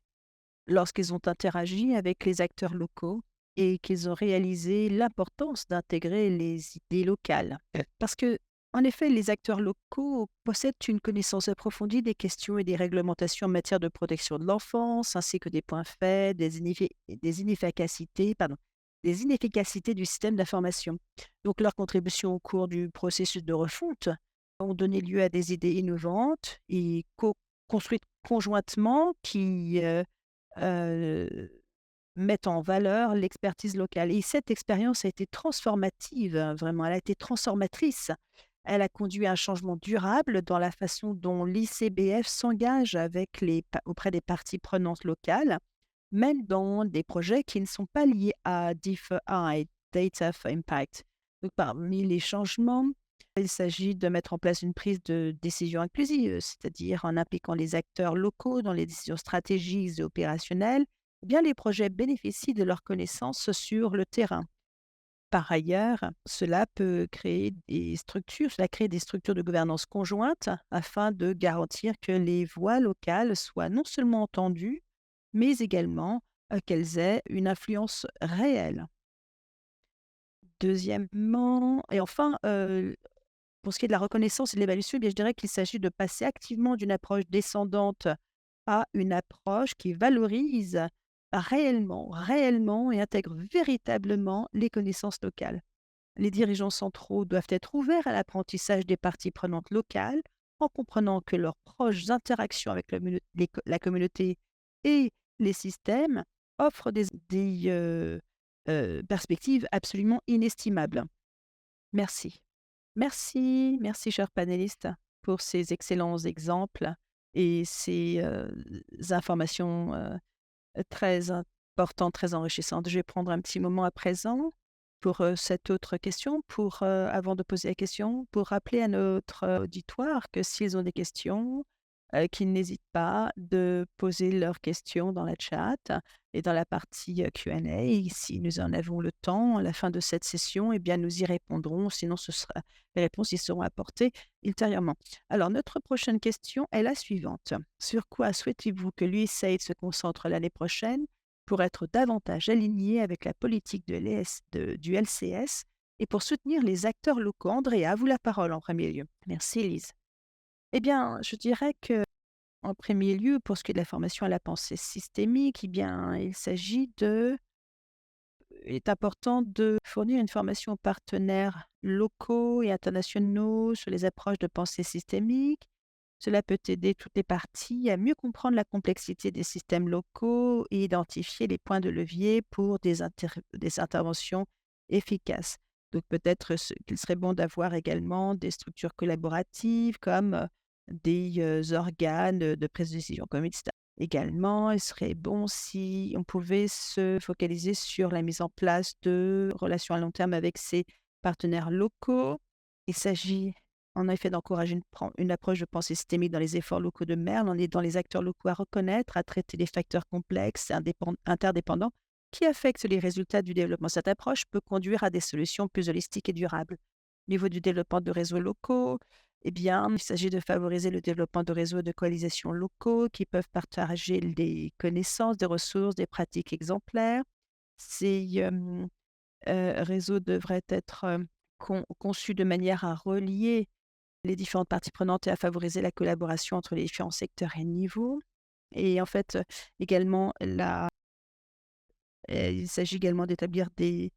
lorsqu'ils ont interagi avec les acteurs locaux et qu'ils ont réalisé l'importance d'intégrer les idées locales. Parce que, en effet, les acteurs locaux possèdent une connaissance approfondie des questions et des réglementations en matière de protection de l'enfance, ainsi que des points faibles, des inefficacités du système d'information. Donc, leur contribution au cours du processus de refonte ont donné lieu à des idées innovantes et construites conjointement qui mettent en valeur l'expertise locale. Et cette expérience a été transformative, vraiment, elle a été transformatrice. Elle a conduit à un changement durable dans la façon dont l'ICBF s'engage auprès des parties prenantes locales, même dans des projets qui ne sont pas liés à DFI, Data for Impact. Donc, parmi les changements, il s'agit de mettre en place une prise de décision inclusive, c'est-à-dire en impliquant les acteurs locaux dans les décisions stratégiques et opérationnelles. Eh bien, les projets bénéficient de leurs connaissances sur le terrain. Par ailleurs, cela crée des structures de gouvernance conjointes afin de garantir que les voix locales soient non seulement entendues, mais également qu'elles aient une influence réelle. Deuxièmement, et enfin, pour ce qui est de la reconnaissance et de l'évaluation, eh bien, je dirais qu'il s'agit de passer activement d'une approche descendante à une approche qui valorise réellement et intègre véritablement les connaissances locales. Les dirigeants centraux doivent être ouverts à l'apprentissage des parties prenantes locales en comprenant que leurs proches interactions avec la communauté et les systèmes offrent des perspectives absolument inestimables. Merci. Merci, chers panélistes, pour ces excellents exemples et ces informations très importantes, très enrichissantes. Je vais prendre un petit moment à présent pour cette autre question, avant de poser la question, pour rappeler à notre auditoire que s'ils ont des questions, qu'ils n'hésitent pas de poser leurs questions dans la chat et dans la partie Q&A. Et si nous en avons le temps, à la fin de cette session, eh bien, nous y répondrons. Sinon, les réponses y seront apportées ultérieurement. Alors, notre prochaine question est la suivante. Sur quoi souhaitez-vous que l'USAID se concentre l'année prochaine pour être davantage aligné avec la politique du LCS et pour soutenir les acteurs locaux. Andrea, à vous la parole en premier lieu. Merci Lise. Eh bien, je dirais que en premier lieu, pour ce qui est de la formation à la pensée systémique, eh bien, il est important de fournir une formation aux partenaires locaux et internationaux sur les approches de pensée systémique. Cela peut aider toutes les parties à mieux comprendre la complexité des systèmes locaux et identifier les points de levier pour des interventions efficaces. Donc peut-être qu'il serait bon d'avoir également des structures collaboratives comme des organes de prise de décision comme etc. Également, il serait bon si on pouvait se focaliser sur la mise en place de relations à long terme avec ses partenaires locaux. Il s'agit en effet d'encourager une approche de pensée systémique dans les efforts locaux de Merle, en aidant les acteurs locaux à reconnaître, à traiter les facteurs complexes et interdépendants qui affectent les résultats du développement. Cette approche peut conduire à des solutions plus holistiques et durables. Au niveau du développement de réseaux locaux, eh bien, il s'agit de favoriser le développement de réseaux de coalisations locaux qui peuvent partager des connaissances, des ressources, des pratiques exemplaires. Ces réseaux devraient être conçus de manière à relier les différentes parties prenantes et à favoriser la collaboration entre les différents secteurs et niveaux. Et en fait, également, il s'agit également d'établir des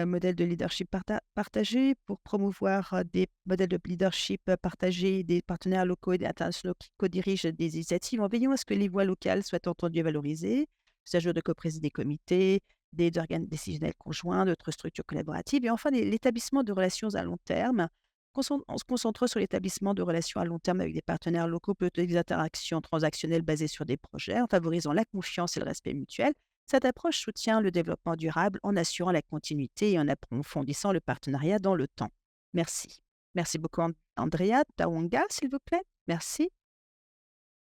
modèles de leadership partagés pour promouvoir des modèles de leadership partagés, des partenaires locaux et internationaux qui co-dirigent des initiatives en veillant à ce que les voix locales soient entendues et valorisées. Il s'agit de coprésider des comités, des organes décisionnels conjoints, d'autres structures collaboratives et enfin l'établissement de relations à long terme. En se concentrant sur l'établissement de relations à long terme avec des partenaires locaux, peut-être des interactions transactionnelles basées sur des projets, en favorisant la confiance et le respect mutuel. Cette approche soutient le développement durable en assurant la continuité et en approfondissant le partenariat dans le temps. Merci. Merci beaucoup, Andrea. Tawanga, s'il vous plaît. Merci.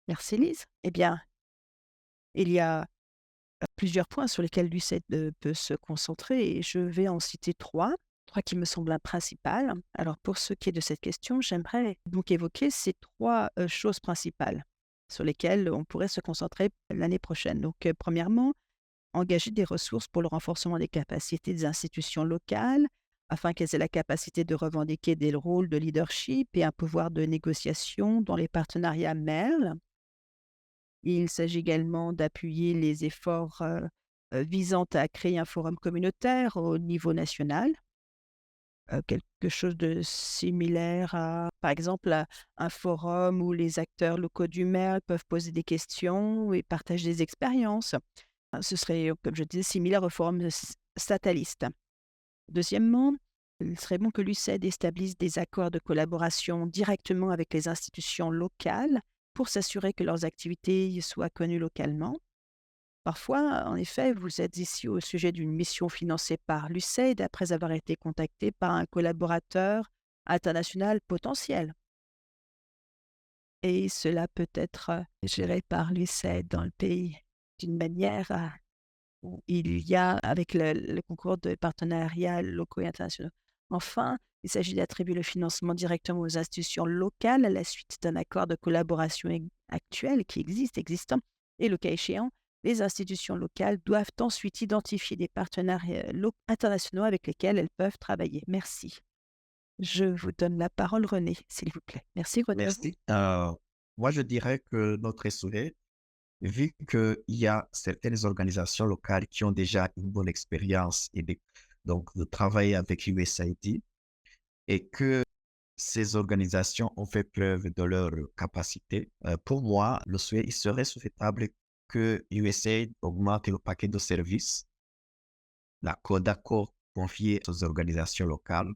Merci, Lise. Eh bien, il y a plusieurs points sur lesquels l'UCED peut se concentrer et je vais en citer trois qui me semblent principales. Alors, pour ce qui est de cette question, j'aimerais donc évoquer ces trois choses principales sur lesquelles on pourrait se concentrer l'année prochaine. Donc, premièrement, engager des ressources pour le renforcement des capacités des institutions locales afin qu'elles aient la capacité de revendiquer des rôles de leadership et un pouvoir de négociation dans les partenariats MERL. Il s'agit également d'appuyer les efforts visant à créer un forum communautaire au niveau national, quelque chose de similaire à, par exemple, un forum où les acteurs locaux du MERL peuvent poser des questions et partager des expériences. Ce serait, comme je disais, similaire au forum stataliste. Deuxièmement, il serait bon que l'UCED établisse des accords de collaboration directement avec les institutions locales pour s'assurer que leurs activités soient connues localement. Parfois, en effet, vous êtes ici au sujet d'une mission financée par l'UCED après avoir été contacté par un collaborateur international potentiel. Et cela peut être géré par l'UCED dans le pays d'une manière où il y a avec le concours de partenariats locaux et internationaux. Enfin, il s'agit d'attribuer le financement directement aux institutions locales à la suite d'un accord de collaboration actuel existant. Et le cas échéant, les institutions locales doivent ensuite identifier des partenaires internationaux avec lesquels elles peuvent travailler. Merci. Je vous donne la parole, René, s'il vous plaît. Merci, René. Merci. Moi, je dirais que notre souhait, vu qu'il y a certaines organisations locales qui ont déjà une bonne expérience donc de travailler avec USAID et que ces organisations ont fait preuve de leur capacité, pour moi, il serait souhaitable que USAID augmente le paquet de services, l'accord d'accord confié aux organisations locales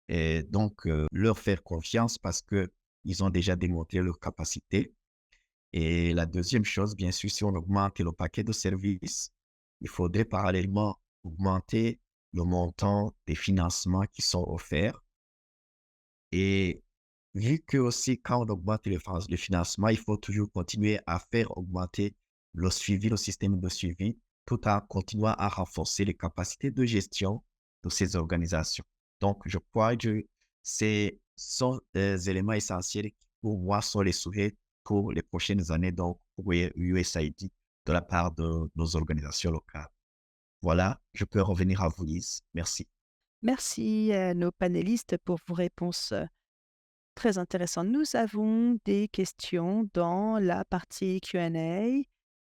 et donc leur faire confiance parce qu'ils ont déjà démontré leur capacité. Et la deuxième chose, bien sûr, si on augmente le paquet de services, il faudrait parallèlement augmenter le montant des financements qui sont offerts. Et vu que aussi, quand on augmente le financement, il faut toujours continuer à faire augmenter le suivi, le système de suivi, tout en continuant à renforcer les capacités de gestion de ces organisations. Donc, je crois que ces sont des éléments essentiels qui, pour moi, sont les souhaits pour les prochaines années, donc pour USAID de la part de nos organisations locales. Voilà, je peux revenir à vous, Lise. Merci. Merci à nos panélistes pour vos réponses très intéressantes. Nous avons des questions dans la partie Q&A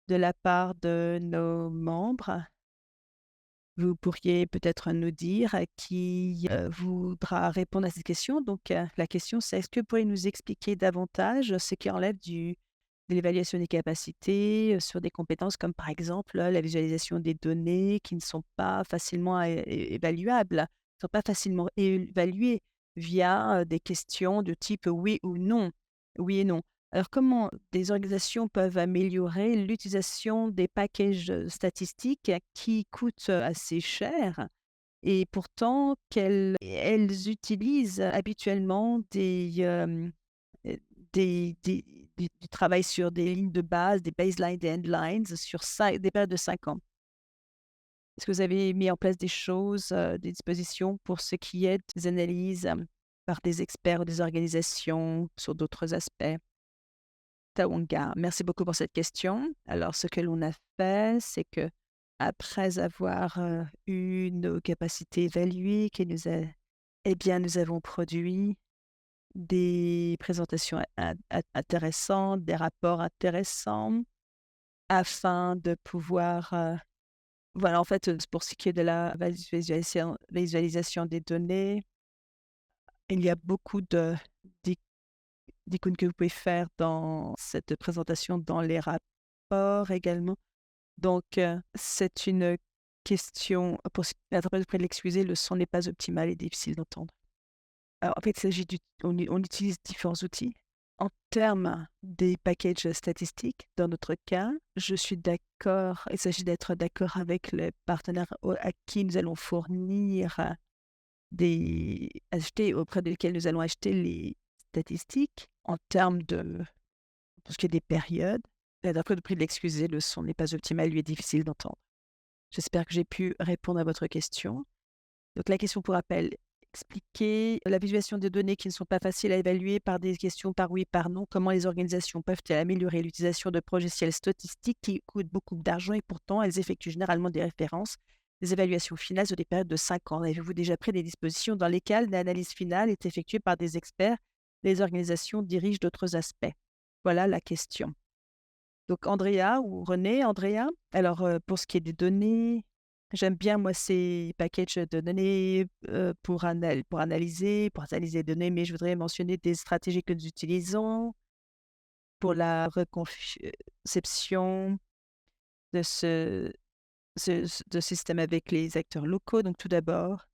de la part de nos membres. Vous pourriez peut-être nous dire qui voudra répondre à cette question. Donc, la question, c'est est-ce que vous pourriez nous expliquer davantage ce qui relève de l'évaluation des capacités sur des compétences comme par exemple la visualisation des données qui ne sont pas facilement évaluables, ne sont pas facilement évaluées via des questions de type oui ou non, oui et non. Alors, comment des organisations peuvent améliorer l'utilisation des packages statistiques qui coûtent assez cher et pourtant elles utilisent habituellement du travail sur des lignes de base, des baselines, des endlines sur des périodes de 5 ans? Est-ce que vous avez mis en place des choses, des dispositions pour ce qui est des analyses par des experts ou des organisations sur d'autres aspects? Tawanga, merci beaucoup pour cette question. Alors, ce que l'on a fait, c'est que après avoir eu nos capacités évaluées, nous avons produit des présentations intéressantes, des rapports intéressants, afin de pouvoir, voilà, en fait, pour ce qui est de la visualisation des données, il y a beaucoup d'icônes que vous pouvez faire dans cette présentation, dans les rapports également. Donc, c'est une question pour ce l'interprète vous prie de l'excuser, le son n'est pas optimal et difficile d'entendre. Alors, en fait, il s'agit on utilise différents outils. En termes des packages statistiques, dans notre cas, je suis d'accord, il s'agit d'être d'accord avec les partenaires à qui nous allons fournir auprès desquels nous allons acheter les statistiques en termes de pour ce qui est des périodes. L'interprète vous prie de l'excuser, le son n'est pas optimal, lui est difficile d'entendre. J'espère que j'ai pu répondre à votre question. Donc la question pour rappel, expliquer la visualisation des données qui ne sont pas faciles à évaluer par des questions par oui, par non. Comment les organisations peuvent-elles améliorer l'utilisation de logiciels statistiques qui coûtent beaucoup d'argent et pourtant elles effectuent généralement des références, des évaluations finales sur des périodes de 5 ans. Avez-vous déjà pris des dispositions dans lesquelles l'analyse finale est effectuée par des experts? Les organisations dirigent d'autres aspects. Voilà la question. Donc Andrea ou René, Andrea. Alors, pour ce qui est des données, j'aime bien moi ces packages de données, pour analyser les données, mais je voudrais mentionner des stratégies que nous utilisons pour la reconception de de système avec les acteurs locaux. Donc tout d'abord,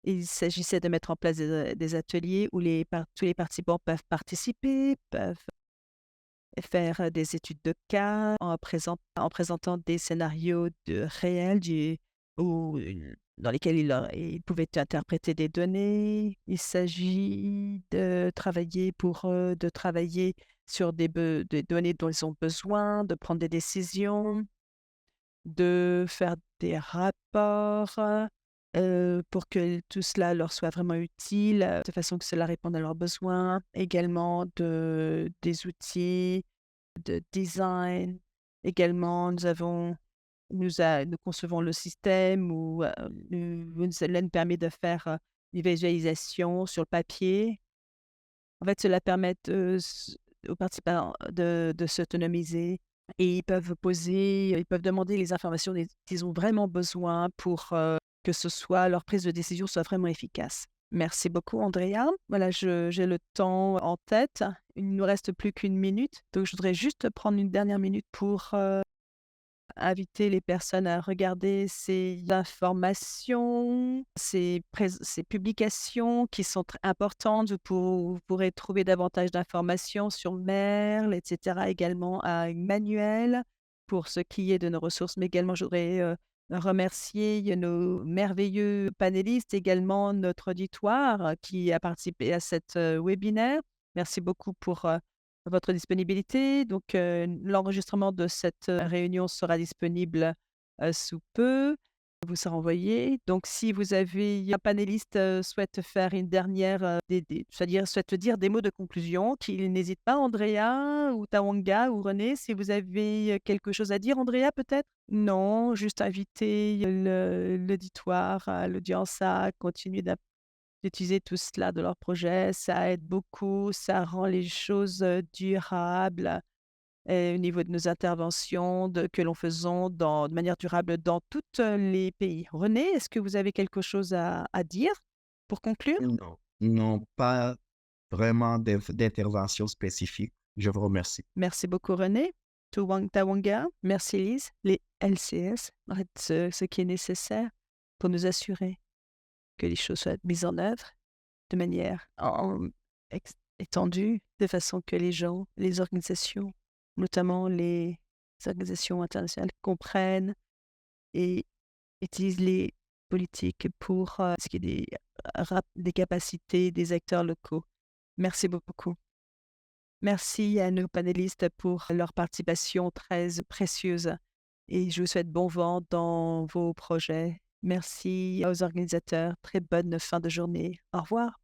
il s'agissait de mettre en place des ateliers où tous les participants peuvent participer, peuvent faire des études de cas en présentant des scénarios réels dans lesquels ils pouvaient interpréter des données. Il s'agit de travailler sur des données dont ils ont besoin, de prendre des décisions, de faire des rapports pour que tout cela leur soit vraiment utile, de façon que cela réponde à leurs besoins. Également des outils de design. Également, nous concevons le système où cela nous permet de faire une visualisation sur le papier. En fait, cela permet aux participants de s'autonomiser et ils peuvent demander les informations qu'ils ont vraiment besoin pour que leur prise de décision soit vraiment efficace. Merci beaucoup, Andrea. Voilà, j'ai le temps en tête. Il ne nous reste plus qu'une minute. Donc, je voudrais juste prendre une dernière minute pour inviter les personnes à regarder ces informations, ces publications qui sont très importantes. Vous pourrez trouver davantage d'informations sur Merle, etc. Également un manuel pour ce qui est de nos ressources. Mais également, je voudrais remercier nos merveilleux panélistes, également notre auditoire qui a participé à cet webinaire. Merci beaucoup pour votre disponibilité. Donc, l'enregistrement de cette réunion sera disponible sous peu. vous sera envoyé. Donc si vous avez un panéliste, souhaite faire une dernière, c'est-à-dire souhaite dire des mots de conclusion, qu'il n'hésite pas, Andrea ou Tawanga ou René, si vous avez, quelque chose à dire, Andrea, peut-être? Non, juste inviter l'auditoire, l'audience à continuer d'utiliser tout cela dans leur projet. Ça aide beaucoup, ça rend les choses, durables. Au niveau de nos interventions que l'on faisons de manière durable dans toutes les pays. René, est-ce que vous avez quelque chose à dire pour conclure? Non, non, pas vraiment d'intervention spécifique. Je vous remercie. Merci beaucoup René. Tawanga, merci Lise. Les LCS, ce qui est nécessaire pour nous assurer que les choses soient mises en œuvre de manière étendue, de façon que les gens, les organisations, notamment les organisations internationales, comprennent et utilisent les politiques pour ce qui est des capacités des acteurs locaux. Merci beaucoup. Merci à nos panélistes pour leur participation très précieuse et je vous souhaite bon vent dans vos projets. Merci aux organisateurs. Très bonne fin de journée. Au revoir.